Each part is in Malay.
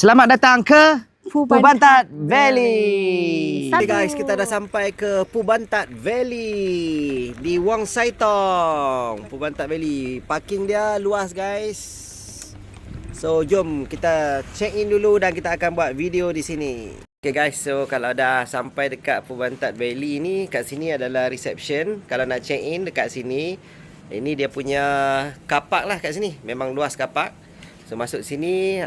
Selamat datang ke Pubantat Valley. Satu. Okay guys, kita dah sampai ke Pubantat Valley di Wong Sai Tong. Pubantat Valley, parking dia luas guys. So jom kita check in dulu dan kita akan buat video di sini. Okay guys, so kalau dah sampai dekat Pubantat Valley ni, kat sini adalah reception. Kalau nak check in dekat sini, ini dia punya kapak lah kat sini. Memang luas kapak. So masuk sini,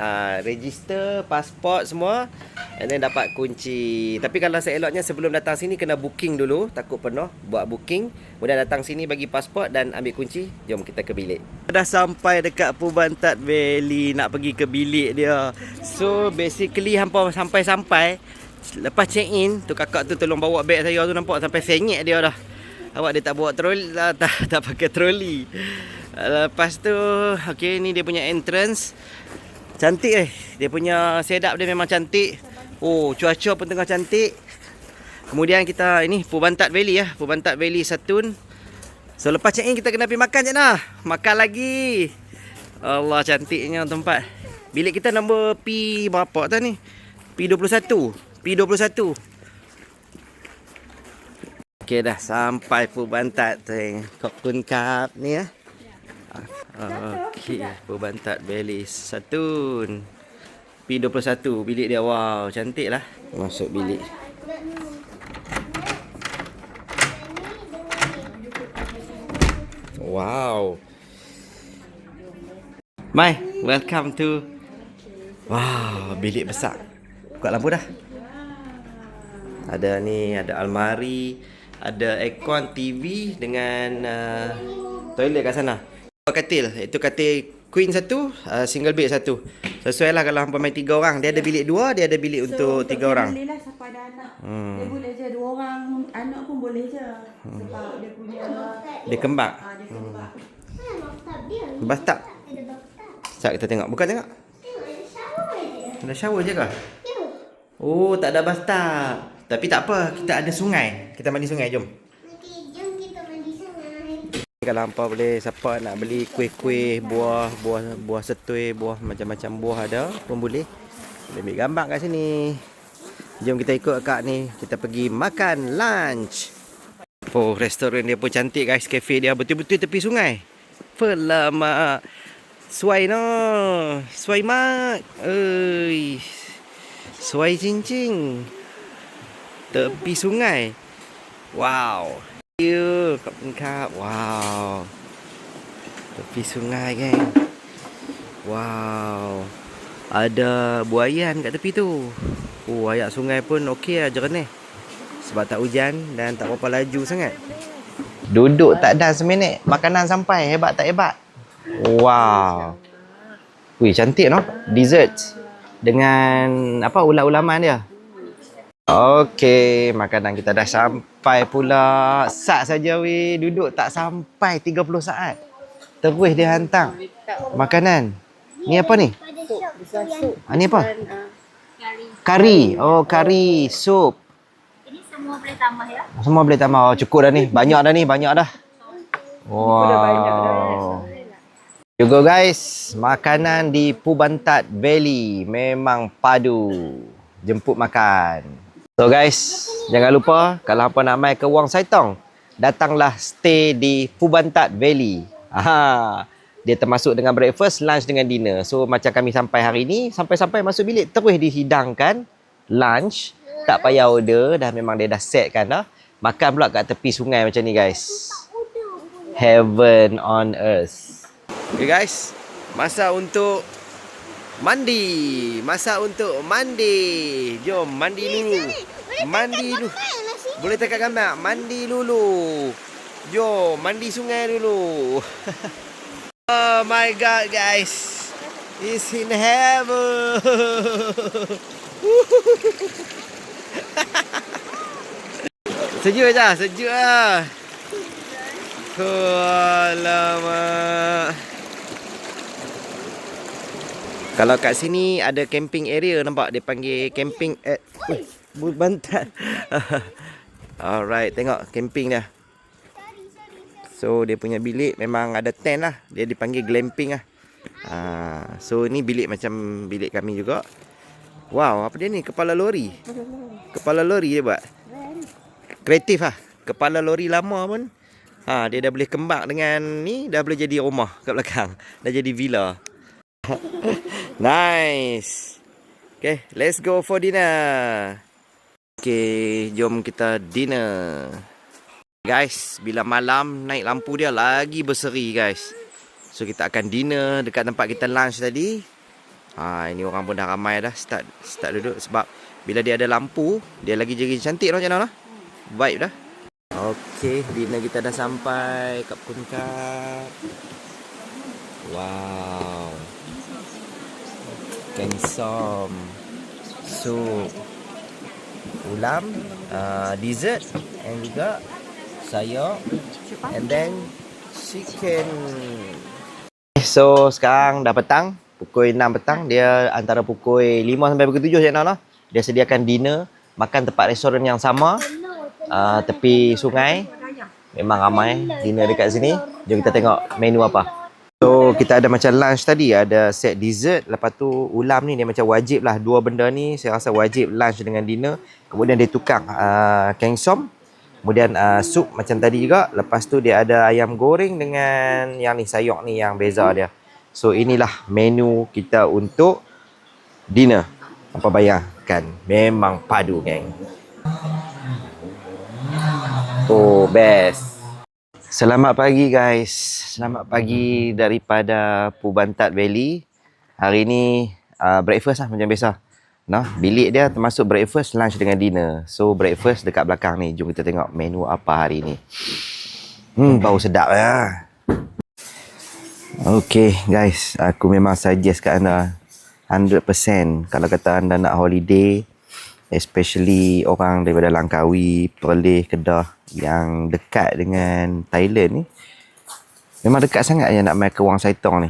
register, pasport semua, and then dapat kunci. Tapi kalau seeloknya sebelum datang sini kena booking dulu, takut penuh, buat booking. Kemudian datang sini bagi pasport dan ambil kunci. Jom kita ke bilik. Dah sampai dekat Pubantat Valley, nak pergi ke bilik dia. So basically hampa sampai-sampai, lepas check in, tu kakak tu tolong bawa beg saya tu, nampak sampai senyek dia dah. Awak dia tak bawa troli, tak pakai troli. Lepas tu, okay, ni dia punya entrance. Cantik dia punya setup dia memang cantik. Oh, cuaca pun tengah cantik. Kemudian kita, ini Pubantat Valley ya, Pubantat Valley Satun. So lepas check in kita kena pergi makan je nah. Makan lagi. Allah, cantiknya tempat. Bilik kita nombor P berapa tau ni? P21. P21. Okay, dah sampai Pubantat. Kop kun kap ni ya. Okey, Pubantat Valley Satun. P21 bilik dia. Wow, cantik lah. Masuk bilik. Wow. Mai, welcome to. Wow, bilik besar. Buka lampu dah. Ada ni, ada almari, ada aircon, TV dengan toilet kat sana. Katil, itu katil queen satu, single bed satu. Sesuai lah kalau hampa main 3 orang. Dia ada bilik 2, dia ada bilik untuk 3 orang. Boleh lah siapa ada anak. Dia boleh je 2 orang, anak pun boleh je. Sebab dia punya Dia kembang. dia kembang. Bathtub. Sekejap kita tengok. Buka tengok. Ada shower je kah? Oh, tak ada bathtub. Tapi tak apa, kita ada sungai. Kita mandi sungai, jom. Kalau hampa boleh, siapa nak beli kuih-kuih, buah setui, buah macam-macam buah ada pun boleh. Boleh ambil gambar kat sini. Jom kita ikut kak ni, kita pergi makan lunch. Oh, restoran dia pun cantik guys, kafe dia betul-betul tepi sungai. Lama suai no, suai mak. Oi. Suai cincing. Tepi sungai. Wow. Kap kap. Wow. Tepi sungai geng. Wow. Ada buaian kat tepi tu. Oh, air sungai pun okey lah, jernih. Sebab tak hujan dan tak berapa laju sangat. Duduk tak dah seminit, makanan sampai. Hebat tak hebat? Wow. Wih, cantik no. Dessert dengan apa, ulat-ulaman dia. Okey, makanan kita dah sampai pula. Sat saja weh, duduk tak sampai 30 saat. Terus dia hantar makanan. Ni apa ni? Ni apa? Kari. Oh, kari, sup. Ini semua boleh tambah ya? Semua boleh tambah. Oh, cukup dah ni. Banyak dah ni, banyak dah. Wow. Juga guys, makanan di Pubantat Valley memang padu. Jemput makan. So guys, jangan lupa kalau hampa nak mai ke Wong Sai Tong, datanglah stay di Pubantat Valley. Dia termasuk dengan breakfast, lunch dengan dinner. So macam kami sampai hari ni, sampai-sampai masuk bilik terus dihidangkan lunch. Tak payah order, dah memang dia dah set kan dah. Makan pula kat tepi sungai macam ni guys. Heaven on earth. Okay guys, masa untuk mandi. Masa untuk mandi. Jom mandi dulu. Mandi dulu. Boleh tekan gambar. Mandi dulu. Jom mandi sungai dulu. Oh my god guys. It's in heaven. Sejuk je, sejuk lah. Alamak. Kalau kat sini ada camping area, nampak dia panggil camping at Pubantat. Alright, tengok camping dia. So dia punya bilik memang ada tent lah. Dia dipanggil glamping lah. So ni bilik macam bilik kami juga. Wow, apa dia ni? Kepala lori. Kepala lori dia buat. Kreatif lah. Kepala lori lama pun. Dia dah boleh kembang dengan ni. Dah boleh jadi rumah kat belakang. Dah jadi villa. Nice. Okay, let's go for dinner. Okay, jom kita dinner. Guys, bila malam naik lampu dia lagi berseri guys. So kita akan dinner dekat tempat kita lunch tadi. Ini orang pun dah ramai dah start duduk sebab bila dia ada lampu, dia lagi jadi cantik macam mana lah. Vibe dah. Okay, dinner kita dah sampai kat Puncak. Wow. Kengsom, sup, ulam, dessert and juga sayur and then chicken. So sekarang dah petang, pukul 6 petang. Dia antara pukul 5 sampai pukul 7 macam mana. Dia sediakan dinner, makan tempat restoran yang sama, tepi sungai. Memang ramai dinner dekat sini. Jom kita tengok menu apa. So kita ada macam lunch tadi, ada set dessert, lepas tu ulam ni dia macam wajib lah. Dua benda ni saya rasa wajib lunch dengan dinner. Kemudian dia tukang kengsom, kemudian sup macam tadi juga. Lepas tu dia ada ayam goreng dengan yang ni sayur ni yang beza dia. So inilah menu kita untuk dinner. Apa bayangkan, memang padu geng. Oh best. Selamat pagi guys. Selamat pagi daripada Pubantat Valley. Hari ni breakfast lah macam biasa. Bilik dia termasuk breakfast, lunch dengan dinner. So breakfast dekat belakang ni. Jom kita tengok menu apa hari ni. Bau sedap ya. Okay guys, aku memang suggest kat anda 100% kalau kata anda nak holiday, especially orang daripada Langkawi, Perlis, Kedah yang dekat dengan Thailand ni. Memang dekat sangat je nak main ke Wang Saitong ni.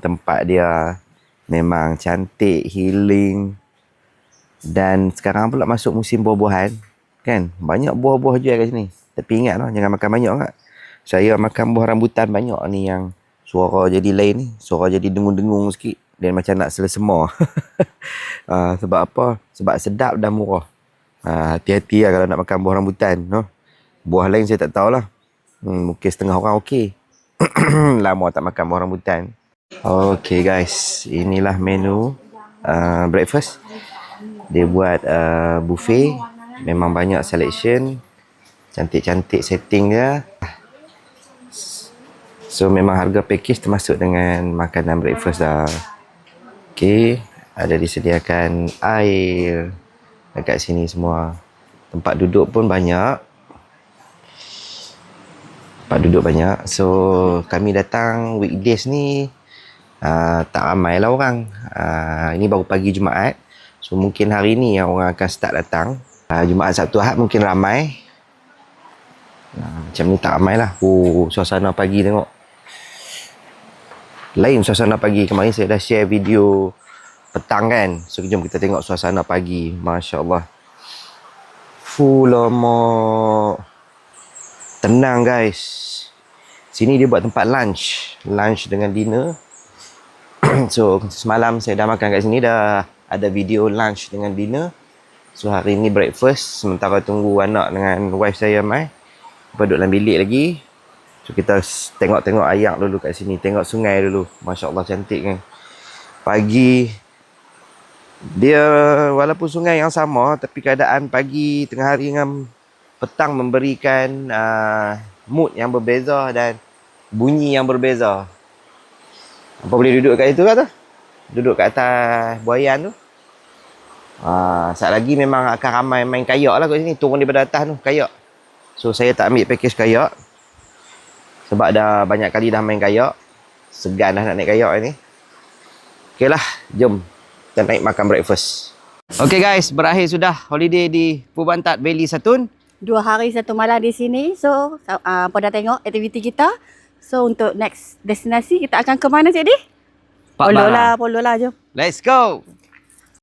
Tempat dia memang cantik, healing. Dan sekarang pula masuk musim buah-buahan. Kan? Banyak buah-buah jual kat sini. Tapi ingat lah, jangan makan banyak kan. Saya makan buah rambutan banyak ni yang suara jadi lain ni. Suara jadi dengung-dengung sikit. Dan macam nak selesema. Sebab apa? Sebab sedap dan murah. Hati-hati lah kalau nak makan buah rambutan. Buah lain saya tak tahulah. Mungkin setengah orang okey. Lama tak makan buah rambutan. Okay guys, inilah menu breakfast. Dia buat buffet. Memang banyak selection. Cantik-cantik setting dia. So memang harga package termasuk dengan makanan breakfast dah. Okay, ada disediakan air dekat sini semua. Tempat duduk pun banyak. So kami datang weekdays ni tak ramai lah orang. Ini baru pagi Jumaat. So mungkin hari ni yang orang akan start datang. Jumaat, Sabtu, Ahad mungkin ramai. Macam ni tak ramai lah. Suasana pagi tengok. Lain suasana pagi. Kemarin saya dah share video petang kan. So jom kita tengok suasana pagi. Masya Allah. Lama. Tenang guys. Sini dia buat tempat lunch. Lunch dengan dinner. So semalam saya dah makan kat sini. Dah ada video lunch dengan dinner. So hari ni breakfast. Sementara tunggu anak dengan wife saya mai. Duduk dalam bilik lagi. So kita tengok-tengok ayak dulu kat sini. Tengok sungai dulu. Masya Allah cantik kan. Pagi. Dia walaupun sungai yang sama. Tapi keadaan pagi, tengah hari dengan petang memberikan mood yang berbeza dan bunyi yang berbeza. Apa boleh duduk kat situ kan tu? Duduk kat atas buayan tu. Saat lagi memang akan ramai main kayak lah kat sini. Turun daripada atas tu, kayak. So saya tak ambil package kayak. Sebab dah banyak kali dah main kayak. Segan dah nak naik kayak ni. Okay lah, jom kita naik makan breakfast. Okay guys, berakhir sudah holiday di Pubantat Valley Satun. 2 hari 1 malam di sini. So, apa dah tengok aktiviti kita. So, untuk next destinasi kita akan ke mana, Cik Di? Pak Polo lah, jom. Let's go.